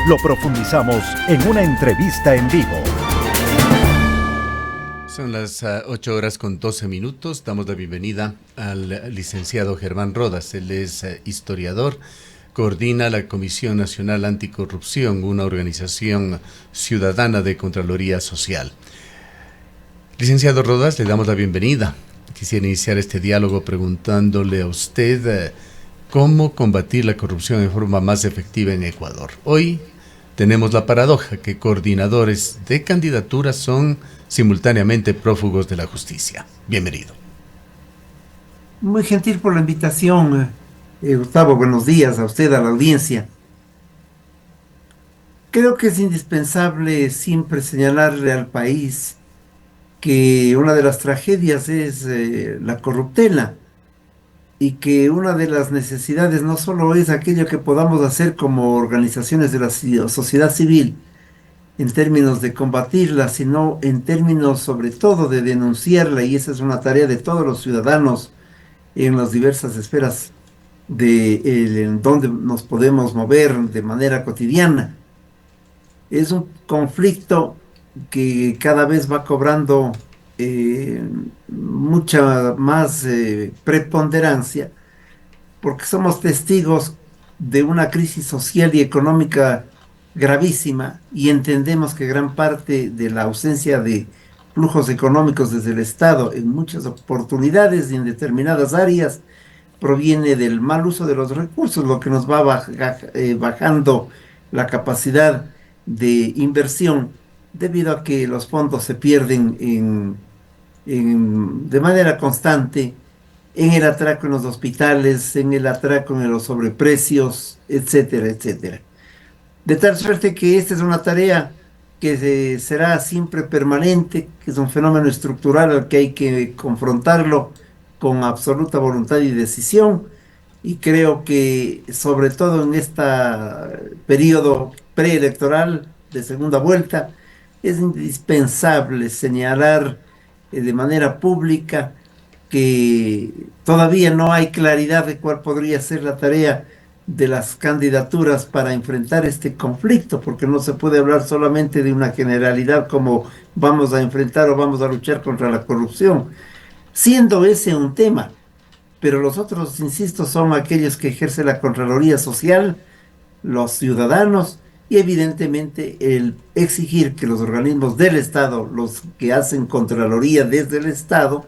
lo profundizamos en una entrevista en vivo. Son las 8:12. Damos la bienvenida al licenciado Germán Rodas. Él es historiador, coordina la Comisión Nacional Anticorrupción, una organización ciudadana de Contraloría Social. Licenciado Rodas, le damos la bienvenida. Quisiera iniciar este diálogo preguntándole a usted cómo combatir la corrupción de forma más efectiva en Ecuador. Hoy tenemos la paradoja que coordinadores de candidaturas son simultáneamente prófugos de la justicia. Bienvenido. Muy gentil por la invitación, Gustavo. Buenos días a usted, a la audiencia. Creo que es indispensable siempre señalarle al país que una de las tragedias es la corruptela, y que una de las necesidades no solo es aquello que podamos hacer como organizaciones de la sociedad civil en términos de combatirla, sino en términos sobre todo de denunciarla, y esa es una tarea de todos los ciudadanos en las diversas esferas en donde nos podemos mover de manera cotidiana. Es un conflicto que cada vez va cobrando mucha más preponderancia, porque somos testigos de una crisis social y económica gravísima, y entendemos que gran parte de la ausencia de flujos económicos desde el Estado en muchas oportunidades y en determinadas áreas proviene del mal uso de los recursos, lo que nos va bajando la capacidad de inversión debido a que los fondos se pierden de manera constante en el atraco en los hospitales, en el atraco en los sobreprecios, etcétera, etcétera. De tal suerte que esta es una tarea que será siempre permanente, que es un fenómeno estructural al que hay que confrontarlo con absoluta voluntad y decisión, y creo que sobre todo en este periodo preelectoral de segunda vuelta es indispensable señalar de manera pública que todavía no hay claridad de cuál podría ser la tarea de las candidaturas para enfrentar este conflicto, porque no se puede hablar solamente de una generalidad como vamos a enfrentar o vamos a luchar contra la corrupción, siendo ese un tema, pero los otros, insisto, son aquellos que ejerce la Contraloría Social, los ciudadanos, y evidentemente el exigir que los organismos del Estado, los que hacen Contraloría desde el Estado,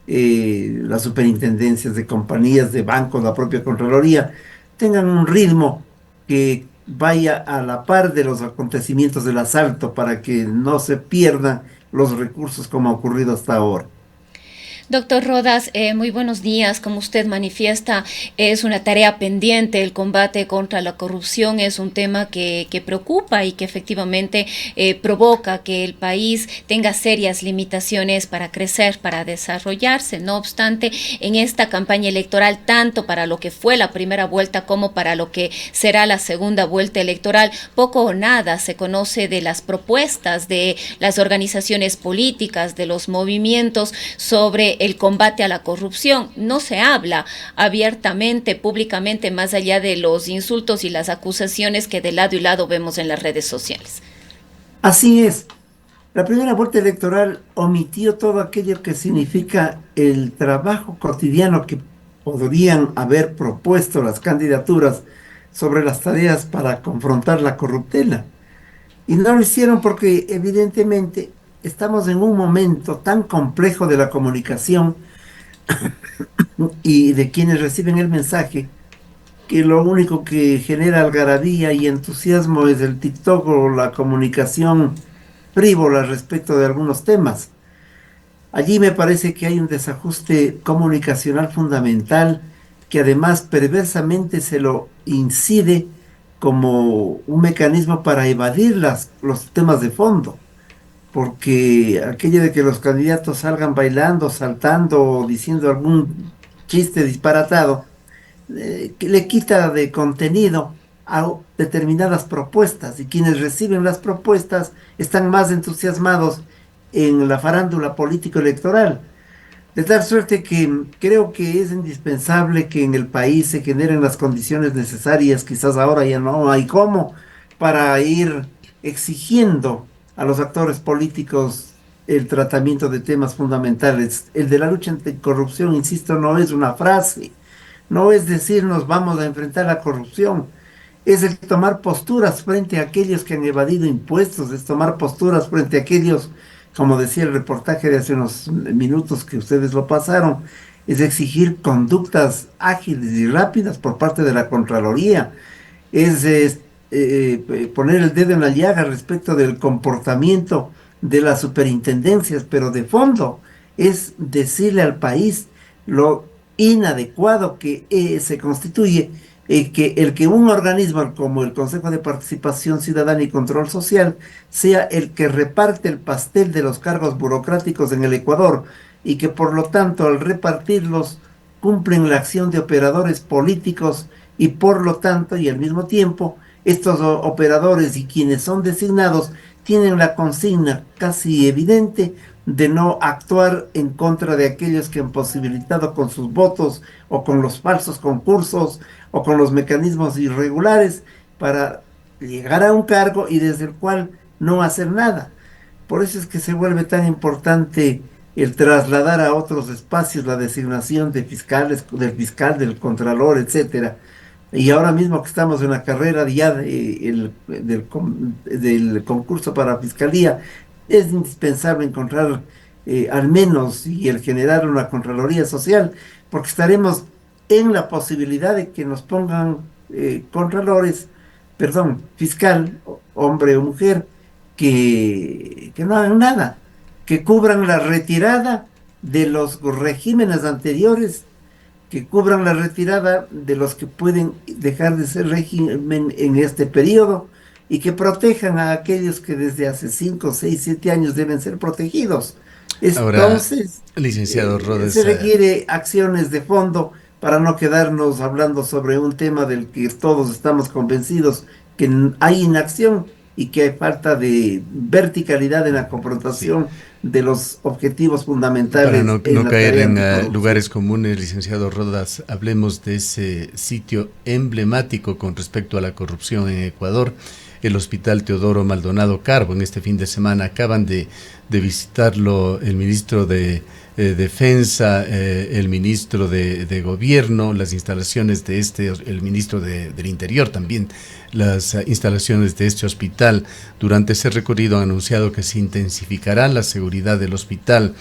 las superintendencias de compañías, de bancos, la propia Contraloría, tengan un ritmo que vaya a la par de los acontecimientos del asalto para que no se pierdan los recursos como ha ocurrido hasta ahora. Doctor Rodas, muy buenos días. Como usted manifiesta, es una tarea pendiente. El combate contra la corrupción es un tema que preocupa y que efectivamente provoca que el país tenga serias limitaciones para crecer, para desarrollarse. No obstante, en esta campaña electoral, tanto para lo que fue la primera vuelta como para lo que será la segunda vuelta electoral, poco o nada se conoce de las propuestas de las organizaciones políticas, de los movimientos sobre el combate a la corrupción. No se habla abiertamente, públicamente, más allá de los insultos y las acusaciones que de lado y lado vemos en las redes sociales. Así es. La primera vuelta electoral omitió todo aquello que significa el trabajo cotidiano que podrían haber propuesto las candidaturas sobre las tareas para confrontar la corruptela. Y no lo hicieron porque evidentemente estamos en un momento tan complejo de la comunicación y de quienes reciben el mensaje, que lo único que genera algarabía y entusiasmo es el TikTok o la comunicación frívola respecto de algunos temas. Allí me parece que hay un desajuste comunicacional fundamental que además perversamente se lo incide como un mecanismo para evadir los temas de fondo. Porque aquello de que los candidatos salgan bailando, saltando o diciendo algún chiste disparatado, que le quita de contenido a determinadas propuestas, y quienes reciben las propuestas están más entusiasmados en la farándula político-electoral. De tal suerte que creo que es indispensable que en el país se generen las condiciones necesarias, quizás ahora ya no hay cómo, para ir exigiendo a los actores políticos el tratamiento de temas fundamentales. El de la lucha anticorrupción, insisto, no es una frase, no es decirnos vamos a enfrentar la corrupción, es el tomar posturas frente a aquellos que han evadido impuestos, es tomar posturas frente a aquellos, como decía el reportaje de hace unos minutos que ustedes lo pasaron, es exigir conductas ágiles y rápidas por parte de la Contraloría, es poner el dedo en la llaga respecto del comportamiento de las superintendencias, pero de fondo es decirle al país lo inadecuado que se constituye que el que un organismo como el Consejo de Participación Ciudadana y Control Social sea el que reparte el pastel de los cargos burocráticos en el Ecuador y que por lo tanto al repartirlos cumplen la acción de operadores políticos y por lo tanto y al mismo tiempo estos operadores y quienes son designados tienen la consigna casi evidente de no actuar en contra de aquellos que han posibilitado con sus votos o con los falsos concursos o con los mecanismos irregulares para llegar a un cargo y desde el cual no hacer nada. Por eso es que se vuelve tan importante el trasladar a otros espacios la designación de fiscales, del fiscal, del contralor, etcétera. Y ahora mismo que estamos en la carrera ya del concurso para fiscalía, es indispensable encontrar al menos y el generar una Contraloría Social, porque estaremos en la posibilidad de que nos pongan contralores, perdón, fiscal, hombre o mujer, que no hagan nada, que cubran la retirada de los regímenes anteriores, que cubran la retirada de los que pueden dejar de ser régimen en este periodo y que protejan a aquellos que desde hace 5, 6, 7 años deben ser protegidos. Entonces, ahora, licenciado Rodas, se requiere acciones de fondo para no quedarnos hablando sobre un tema del que todos estamos convencidos que hay inacción y que hay falta de verticalidad en la confrontación de los objetivos fundamentales. Para no caer en lugares comunes, licenciado Rodas, hablemos de ese sitio emblemático con respecto a la corrupción en Ecuador, el Hospital Teodoro Maldonado Carbo. En este fin de semana acaban de visitarlo el ministro de Defensa, el ministro de Gobierno, las instalaciones de el ministro del Interior también, las instalaciones de este hospital. Durante ese recorrido han anunciado que se intensificará la seguridad del hospital.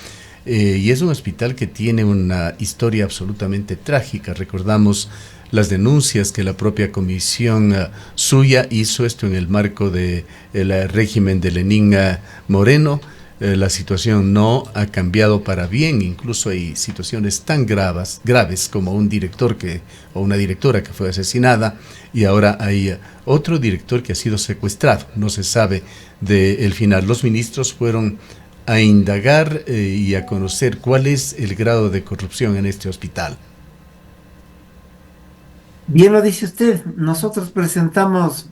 Y es un hospital que tiene una historia absolutamente trágica. Recordamos las denuncias que la propia comisión suya hizo, esto en el marco del régimen de Lenín Moreno. La situación no ha cambiado para bien, incluso hay situaciones tan graves como un director o una directora que fue asesinada, y ahora hay otro director que ha sido secuestrado. No se sabe del final. Los ministros fueron a indagar y a conocer cuál es el grado de corrupción en este hospital. Bien lo dice usted, nosotros presentamos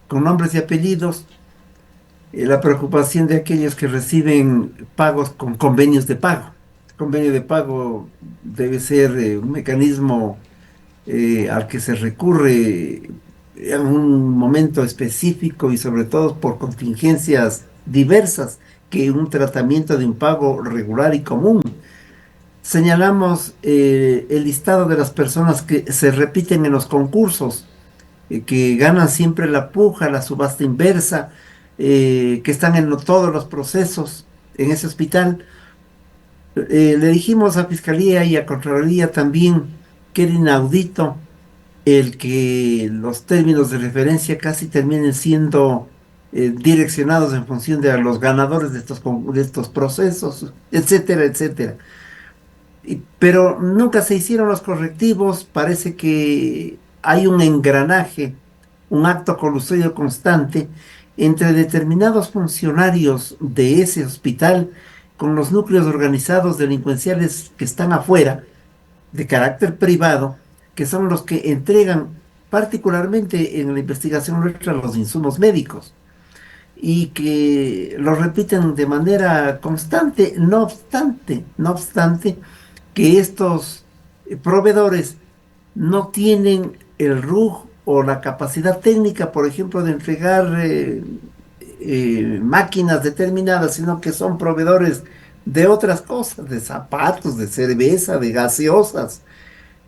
con nombres y apellidos la preocupación de aquellos que reciben pagos con convenios de pago. El convenio de pago debe ser un mecanismo al que se recurre en un momento específico y sobre todo por contingencias diversas que un tratamiento de un pago regular y común. Señalamos el listado de las personas que se repiten en los concursos, que ganan siempre la puja, la subasta inversa, que están en todos los procesos en ese hospital. Le dijimos a Fiscalía y a Contraloría también que era inaudito el que los términos de referencia casi terminen siendo direccionados en función de los ganadores de estos procesos, etcétera, etcétera. Pero nunca se hicieron los correctivos. Parece que hay un engranaje, un acto colusorio constante entre determinados funcionarios de ese hospital con los núcleos organizados delincuenciales que están afuera, de carácter privado, que son los que entregan particularmente en la investigación nuestra los insumos médicos y que lo repiten de manera constante, no obstante que estos proveedores no tienen el RUJ o la capacidad técnica, por ejemplo, de entregar máquinas determinadas, sino que son proveedores de otras cosas, de zapatos, de cerveza, de gaseosas,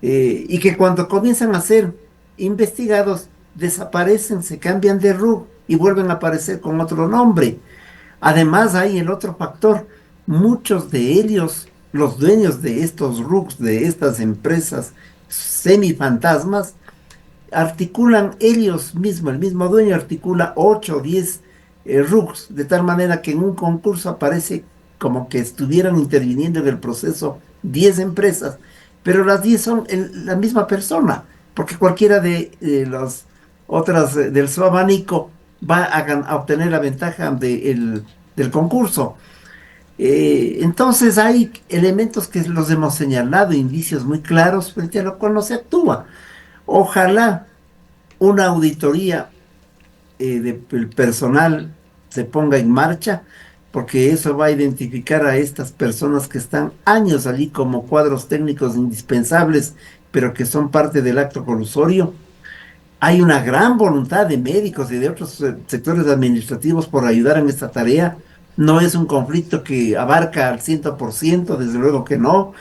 y que cuando comienzan a ser investigados, desaparecen, se cambian de RUC y vuelven a aparecer con otro nombre. Además, hay el otro factor, muchos de ellos, los dueños de estos RUCs, de estas empresas semifantasmas, articulan ellos mismos, el mismo dueño articula 8 o 10 RUCs, de tal manera que en un concurso aparece como que estuvieran interviniendo en el proceso 10 empresas, pero las 10 son la misma persona, porque cualquiera de las otras del su abanico va a obtener la ventaja del concurso. Entonces hay elementos que los hemos señalado, indicios muy claros frente a lo cual no se actúa. Ojalá una auditoría del personal se ponga en marcha, porque eso va a identificar a estas personas que están años allí como cuadros técnicos indispensables, pero que son parte del acto colusorio. Hay una gran voluntad de médicos y de otros sectores administrativos por ayudar en esta tarea. No es un conflicto que abarca al 100%, desde luego que no.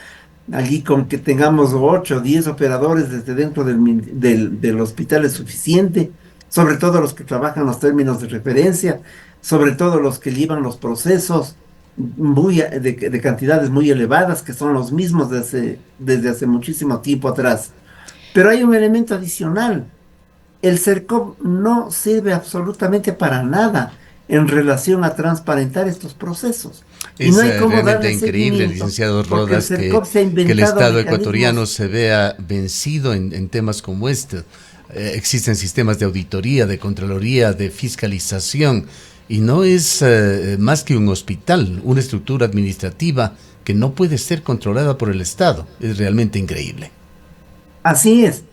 Allí con que tengamos 8 o 10 operadores desde dentro del hospital es suficiente, sobre todo los que trabajan los términos de referencia, sobre todo los que llevan los procesos de cantidades muy elevadas, que son los mismos desde hace muchísimo tiempo atrás. Pero hay un elemento adicional. El CERCOP no sirve absolutamente para nada en relación a transparentar estos procesos. Es no hay cómo realmente increíble, licenciado Rodas, que el Estado ecuatoriano se vea vencido en temas como este. Existen sistemas de auditoría, de contraloría, de fiscalización, y no es más que un hospital, una estructura administrativa que no puede ser controlada por el Estado. Es realmente increíble. Así es.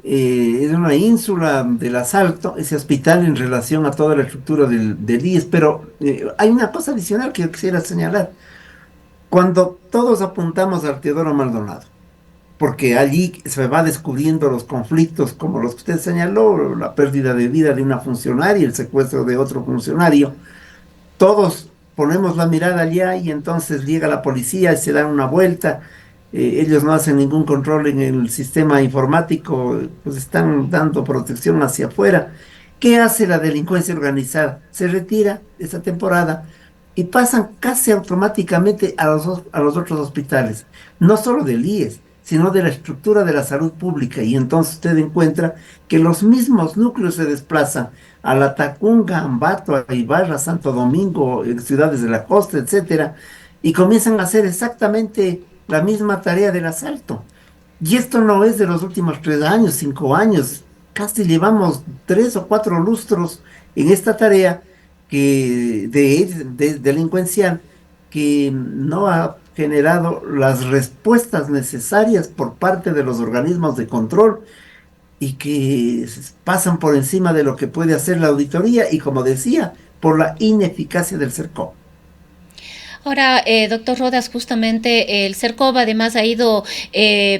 Es una ínsula del asalto, ese hospital en relación a toda la estructura del IES, pero hay una cosa adicional que yo quisiera señalar. Cuando todos apuntamos al Teodoro Maldonado, porque allí se va descubriendo los conflictos como los que usted señaló, la pérdida de vida de una funcionaria, el secuestro de otro funcionario, todos ponemos la mirada allá y entonces llega la policía y se dan una vuelta. Ellos no hacen ningún control en el sistema informático, pues están dando protección hacia afuera. ¿Qué hace la delincuencia organizada? Se retira esa temporada y pasan casi automáticamente a los otros hospitales, no solo del IES, sino de la estructura de la salud pública, y entonces usted encuentra que los mismos núcleos se desplazan a La Tacunga, Ambato, a Ibarra, Santo Domingo, en ciudades de la costa, etcétera, y comienzan a hacer exactamente la misma tarea del asalto. Y esto no es de los últimos 3 años, 5 años, casi llevamos 3 o 4 lustros en esta tarea de delincuencial que no ha generado las respuestas necesarias por parte de los organismos de control y que pasan por encima de lo que puede hacer la auditoría y, como decía, por la ineficacia del CERCOP. Ahora, doctor Rodas, justamente el CERCOP además ha ido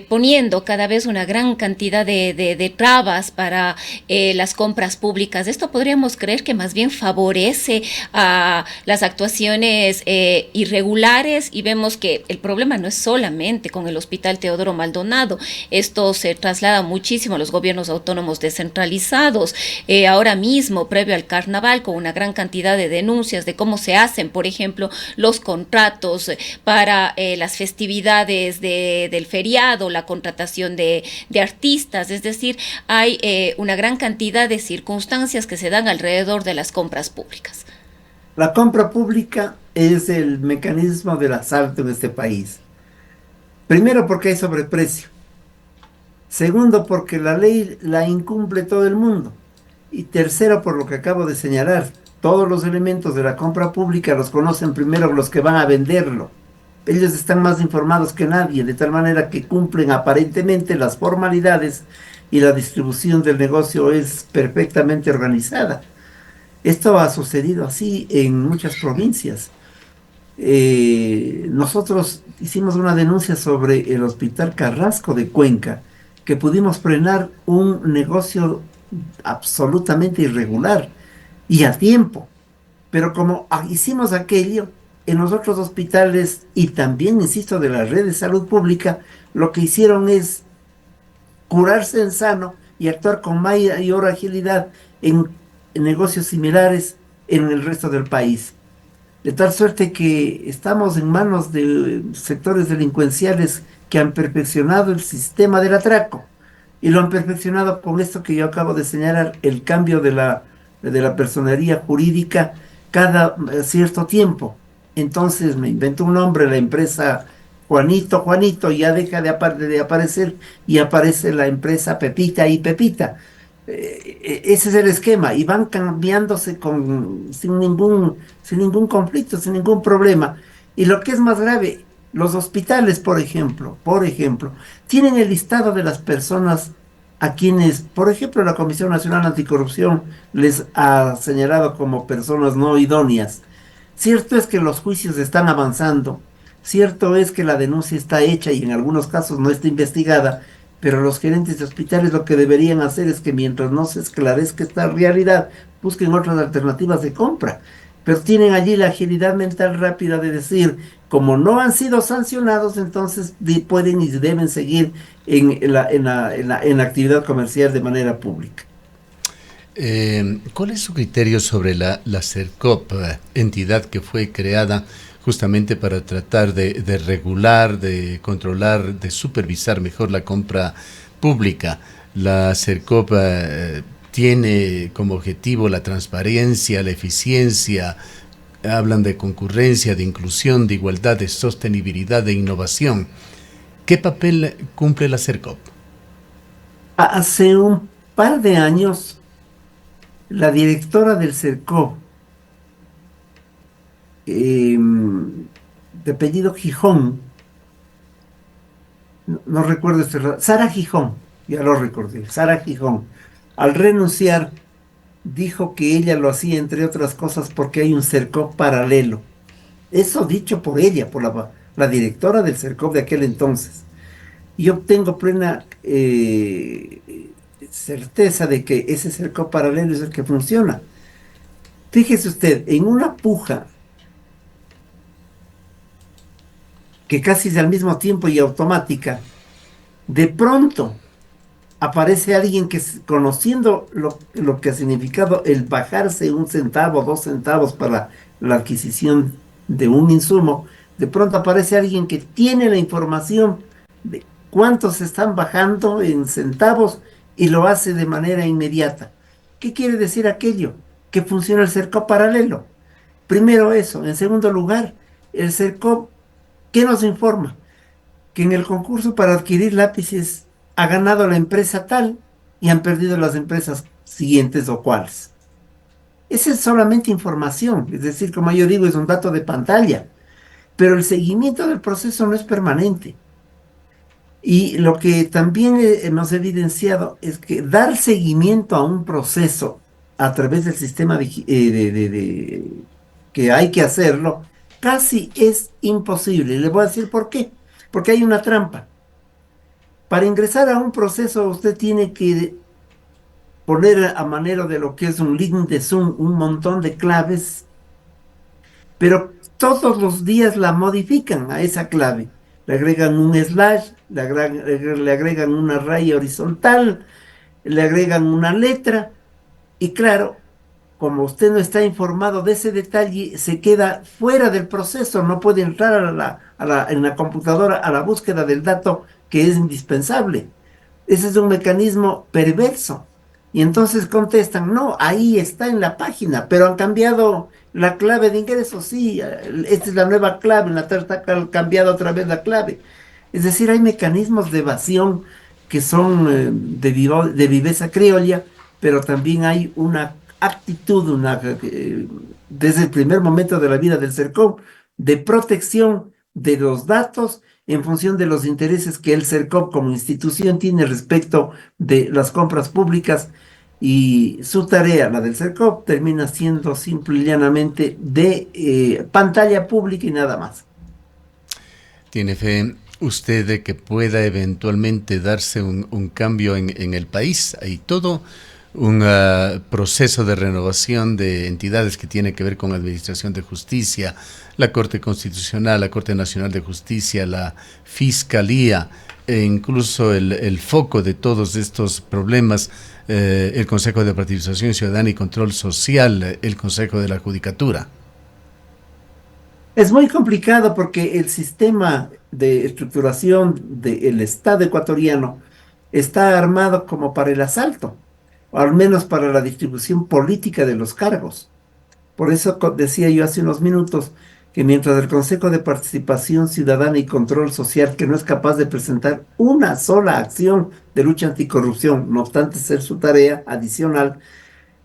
poniendo cada vez una gran cantidad de trabas para las compras públicas. Esto podríamos creer que más bien favorece a las actuaciones irregulares, y vemos que el problema no es solamente con el Hospital Teodoro Maldonado. Esto se traslada muchísimo a los gobiernos autónomos descentralizados. Ahora mismo, previo al carnaval, con una gran cantidad de denuncias de cómo se hacen, por ejemplo, los contratos para las festividades del feriado, la contratación de artistas, es decir, hay una gran cantidad de circunstancias que se dan alrededor de las compras públicas. La compra pública es el mecanismo del asalto en este país. Primero, porque hay sobreprecio. Segundo, porque la ley la incumple todo el mundo. Y tercero, por lo que acabo de señalar, todos los elementos de la compra pública los conocen primero los que van a venderlo. Ellos están más informados que nadie, de tal manera que cumplen aparentemente las formalidades y la distribución del negocio es perfectamente organizada. Esto ha sucedido así en muchas provincias. Nosotros hicimos una denuncia sobre el Hospital Carrasco de Cuenca, que pudimos frenar un negocio absolutamente irregular y a tiempo. Pero como hicimos aquello, en los otros hospitales y también, insisto, de la red de salud pública, lo que hicieron es curarse en sano y actuar con mayor agilidad en negocios similares en el resto del país. De tal suerte que estamos en manos de sectores delincuenciales que han perfeccionado el sistema del atraco y lo han perfeccionado con esto que yo acabo de señalar, el cambio de la personería jurídica cada cierto tiempo. Entonces me invento un nombre, la empresa Juanito, Juanito, ya deja de aparecer y aparece la empresa Pepita y Pepita. Ese es el esquema y van cambiándose sin ningún conflicto, sin ningún problema. Y lo que es más grave, los hospitales, por ejemplo, tienen el listado de las personas a quienes, por ejemplo, la Comisión Nacional Anticorrupción les ha señalado como personas no idóneas. Cierto es que los juicios están avanzando, cierto es que la denuncia está hecha y en algunos casos no está investigada, pero los gerentes de hospitales lo que deberían hacer es que mientras no se esclarezca esta realidad, busquen otras alternativas de compra. Pero tienen allí la agilidad mental rápida de decir, como no han sido sancionados, entonces pueden y deben seguir en la actividad comercial de manera pública. ¿Cuál es su criterio sobre la CERCOP, entidad que fue creada justamente para tratar de regular, de controlar, de supervisar mejor la compra pública? La CERCOP tiene como objetivo la transparencia, la eficiencia, hablan de concurrencia, de inclusión, de igualdad, de sostenibilidad, de innovación. ¿Qué papel cumple la CERCOP? Hace un par de años, la directora del CERCOP, de apellido Gijón, no recuerdo Sara Gijón, ya lo recordé, Sara Gijón, al renunciar, dijo que ella lo hacía, entre otras cosas, porque hay un CERCOP paralelo. Eso dicho por ella, por la directora del CERCOP de aquel entonces. Y yo tengo plena certeza de que ese CERCOP paralelo es el que funciona. Fíjese usted, en una puja que casi es al mismo tiempo y automática, de pronto aparece alguien que, conociendo lo que ha significado el bajarse 1 centavo, 2 centavos para la adquisición de un insumo, de pronto aparece alguien que tiene la información de cuántos están bajando en centavos y lo hace de manera inmediata. ¿Qué quiere decir aquello? Que funciona el CERCOP paralelo. Primero eso. En segundo lugar, el CERCOP, ¿qué nos informa? Que en el concurso para adquirir lápices ha ganado la empresa tal y han perdido las empresas siguientes o cuáles. Esa es solamente información, es decir, como yo digo, es un dato de pantalla, pero el seguimiento del proceso no es permanente. Y lo que también hemos evidenciado es que dar seguimiento a un proceso a través del sistema que hay que hacerlo, casi es imposible. Y le voy a decir por qué. Porque hay una trampa. Para ingresar a un proceso usted tiene que poner a manera de lo que es un link de Zoom un montón de claves, pero todos los días la modifican a esa clave. Le agregan un slash, le agregan una raya horizontal, le agregan una letra, y claro, como usted no está informado de ese detalle, se queda fuera del proceso, no puede entrar en la computadora a la búsqueda del dato que es indispensable. Ese es un mecanismo perverso. Y entonces contestan, no, ahí está en la página, pero han cambiado la clave de ingreso, sí, esta es la nueva clave, en la tarjeta está cambiada otra vez la clave. Es decir, hay mecanismos de evasión que son de viveza criolla, pero también hay una actitud, desde el primer momento de la vida del CERCOP, de protección de los datos en función de los intereses que el CERCOP como institución tiene respecto de las compras públicas, y su tarea, la del CERCOP, termina siendo simple y llanamente de pantalla pública y nada más. Tiene fe. usted de que pueda eventualmente darse un cambio en el país? Hay todo un proceso de renovación de entidades que tiene que ver con la Administración de Justicia, la Corte Constitucional, la Corte Nacional de Justicia, la Fiscalía, e incluso el foco de todos estos problemas, el Consejo de Participación Ciudadana y Control Social, el Consejo de la Judicatura. Es muy complicado porque el sistema de estructuración del Estado ecuatoriano está armado como para el asalto, o al menos para la distribución política de los cargos. Por eso decía yo hace unos minutos que mientras el Consejo de Participación Ciudadana y Control Social, que no es capaz de presentar una sola acción de lucha anticorrupción, no obstante ser su tarea adicional,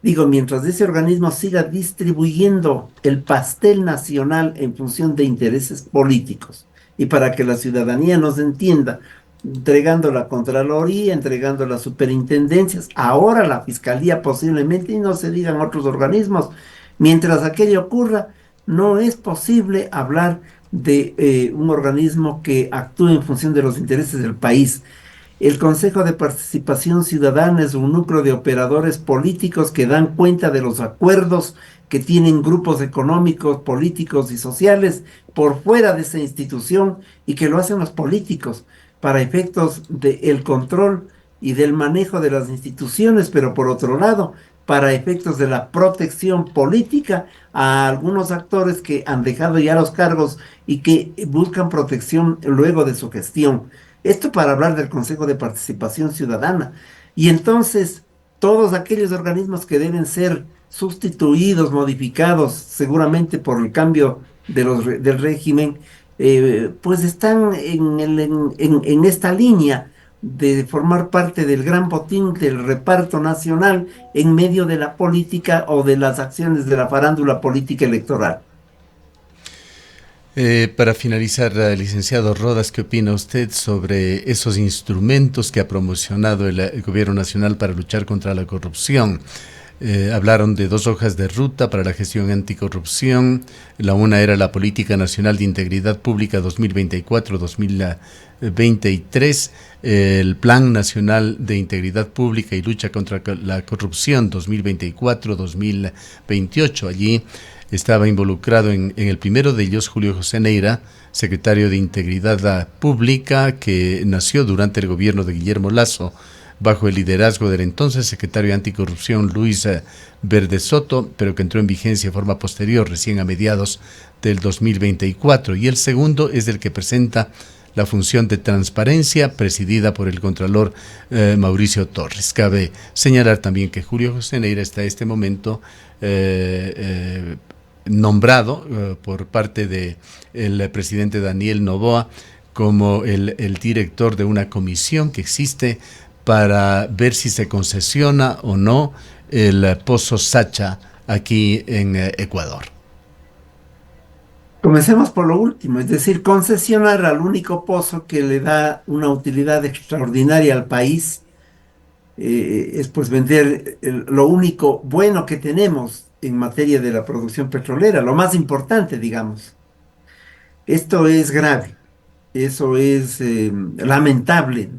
digo, mientras ese organismo siga distribuyendo el pastel nacional en función de intereses políticos, y para que la ciudadanía nos entienda, entregando la Contraloría, entregando las superintendencias, ahora la Fiscalía posiblemente, y no se digan otros organismos, mientras aquello ocurra, no es posible hablar de un organismo que actúe en función de los intereses del país. El Consejo de Participación Ciudadana es un núcleo de operadores políticos que dan cuenta de los acuerdos que tienen grupos económicos, políticos y sociales por fuera de esa institución, y que lo hacen los políticos para efectos del control y del manejo de las instituciones, pero por otro lado, para efectos de la protección política a algunos actores que han dejado ya los cargos y que buscan protección luego de su gestión. Esto para hablar del Consejo de Participación Ciudadana. Y entonces, todos aquellos organismos que deben ser sustituidos, modificados, seguramente por el cambio del régimen, pues están en esta línea de formar parte del gran botín del reparto nacional en medio de la política o de las acciones de la farándula política electoral. Para finalizar, licenciado Rodas, ¿qué opina usted sobre esos instrumentos que ha promocionado el Gobierno Nacional para luchar contra la corrupción? Hablaron de 2 hojas de ruta para la gestión anticorrupción. La una era la Política Nacional de Integridad Pública 2024-2023, el Plan Nacional de Integridad Pública y Lucha contra la Corrupción 2024-2028. Allí estaba involucrado en el primero de ellos Julio José Neira, secretario de Integridad Pública, que nació durante el gobierno de Guillermo Lasso, bajo el liderazgo del entonces secretario de Anticorrupción Luis Verde Soto, pero que entró en vigencia de forma posterior, recién a mediados del 2024. Y el segundo es el que presenta la función de transparencia, presidida por el Contralor Mauricio Torres. Cabe señalar también que Julio José Neira está en este momento nombrado por parte del presidente Daniel Noboa como el director de una comisión que existe para ver si se concesiona o no el pozo Sacha aquí en Ecuador. Comencemos por lo último, es decir, concesionar al único pozo que le da una utilidad extraordinaria al país, es pues vender lo único bueno que tenemos en materia de la producción petrolera, lo más importante, digamos. Esto es grave, eso es lamentable,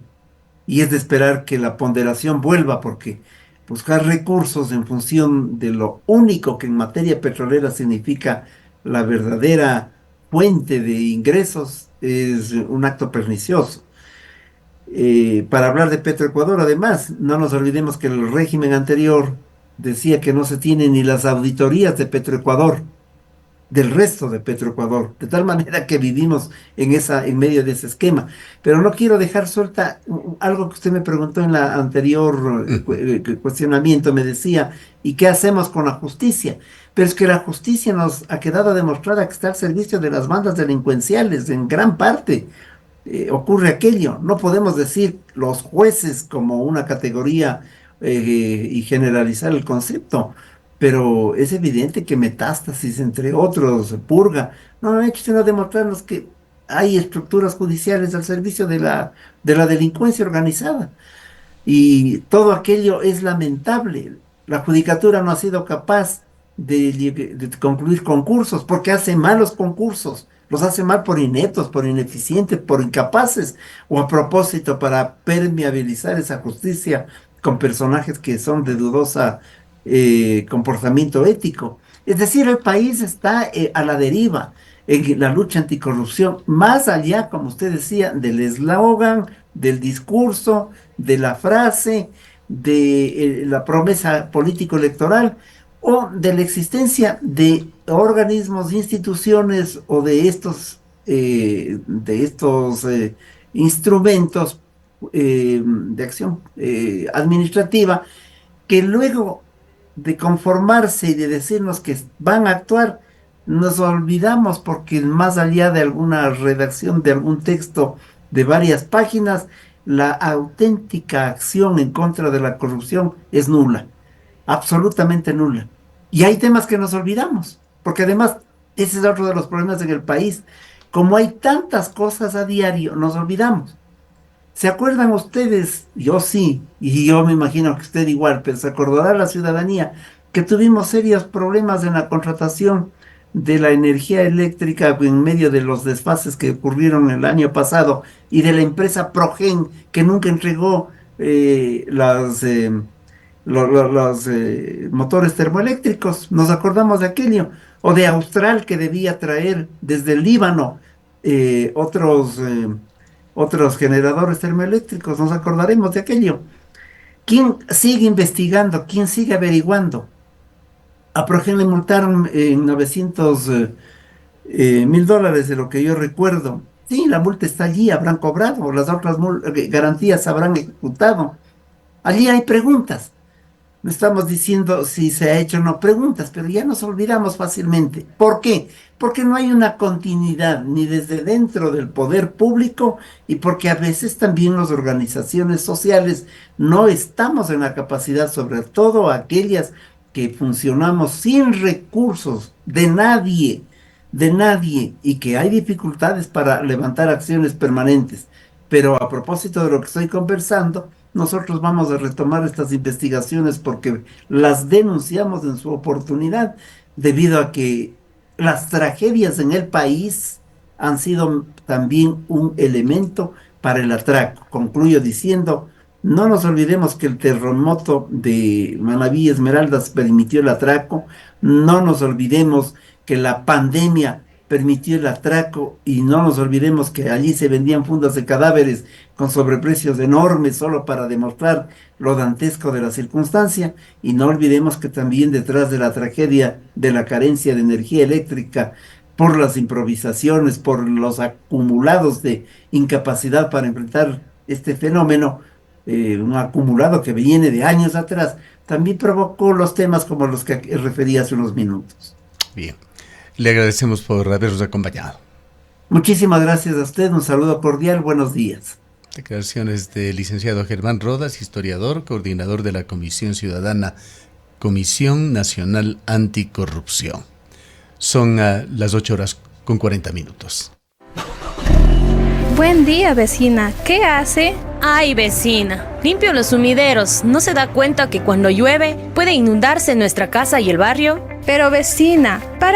y es de esperar que la ponderación vuelva, porque buscar recursos en función de lo único que en materia petrolera significa la verdadera fuente de ingresos es un acto pernicioso. Para hablar de Petroecuador, además, no nos olvidemos que el régimen anterior decía que no se tienen ni las auditorías de Petroecuador, del resto de Petroecuador, de tal manera que vivimos en medio de ese esquema. Pero no quiero dejar suelta algo que usted me preguntó en la anterior cuestionamiento, me decía, ¿y qué hacemos con la justicia? Pero es que la justicia nos ha quedado demostrada que está al servicio de las bandas delincuenciales, en gran parte. Ocurre aquello, no podemos decir los jueces como una categoría y generalizar el concepto, pero es evidente que Metástasis, entre otros, Purga, no han hecho sino demostrarnos que hay estructuras judiciales al servicio de la delincuencia organizada, y todo aquello es lamentable. La judicatura no ha sido capaz de concluir concursos porque hace malos concursos, Los hace mal por ineptos, por ineficientes, por incapaces o a propósito para permeabilizar esa justicia con personajes que son de dudosa comportamiento ético. Es decir, el país está a la deriva en la lucha anticorrupción, más allá, como usted decía, del eslogan, del discurso, de la frase, de la promesa político-electoral o de la existencia de organismos, instituciones o de estos instrumentos de acción administrativa que luego de conformarse y de decirnos que van a actuar, nos olvidamos porque más allá de alguna redacción de algún texto de varias páginas, la auténtica acción en contra de la corrupción es nula, absolutamente nula. Y hay temas que nos olvidamos, porque además ese es otro de los problemas en el país. Como hay tantas cosas a diario, nos olvidamos. ¿Se acuerdan ustedes? Yo sí, y yo me imagino que usted igual, pero se acordará la ciudadanía que tuvimos serios problemas en la contratación de la energía eléctrica en medio de los desfases que ocurrieron el año pasado y de la empresa Progen que nunca entregó los motores termoeléctricos. Nos acordamos de aquello. O de Austral que debía traer desde el Líbano otros generadores termoeléctricos. Nos acordaremos de aquello. ¿Quién sigue investigando? ¿Quién sigue averiguando? A Progen le multaron en 900 mil dólares de lo que yo recuerdo. Sí, la multa está allí, habrán cobrado, las otras garantías habrán ejecutado. Allí hay preguntas. No estamos diciendo si se ha hecho o no preguntas, pero ya nos olvidamos fácilmente. ¿Por qué? Porque no hay una continuidad ni desde dentro del poder público y porque a veces también las organizaciones sociales no estamos en la capacidad, sobre todo aquellas que funcionamos sin recursos de nadie, y que hay dificultades para levantar acciones permanentes. Pero a propósito de lo que estoy conversando, nosotros vamos a retomar estas investigaciones porque las denunciamos en su oportunidad, debido a que las tragedias en el país han sido también un elemento para el atraco. Concluyo diciendo, no nos olvidemos que el terremoto de Manabí Esmeraldas permitió el atraco, no nos olvidemos que la pandemia permitió el atraco y no nos olvidemos que allí se vendían fundas de cadáveres con sobreprecios enormes solo para demostrar lo dantesco de la circunstancia, y no olvidemos que también detrás de la tragedia de la carencia de energía eléctrica por las improvisaciones, por los acumulados de incapacidad para enfrentar este fenómeno, un acumulado que viene de años atrás, también provocó los temas como los que referí hace unos minutos. Bien. Le agradecemos por habernos acompañado. Muchísimas gracias a usted, un saludo cordial, buenos días. Declaraciones del licenciado Germán Rodas, historiador, coordinador de la Comisión Ciudadana, Comisión Nacional Anticorrupción. Son las 8:40. Buen día, vecina. ¿Qué hace? Ay, vecina, limpio los sumideros. ¿No se da cuenta que cuando llueve puede inundarse nuestra casa y el barrio? Pero vecina, ¿para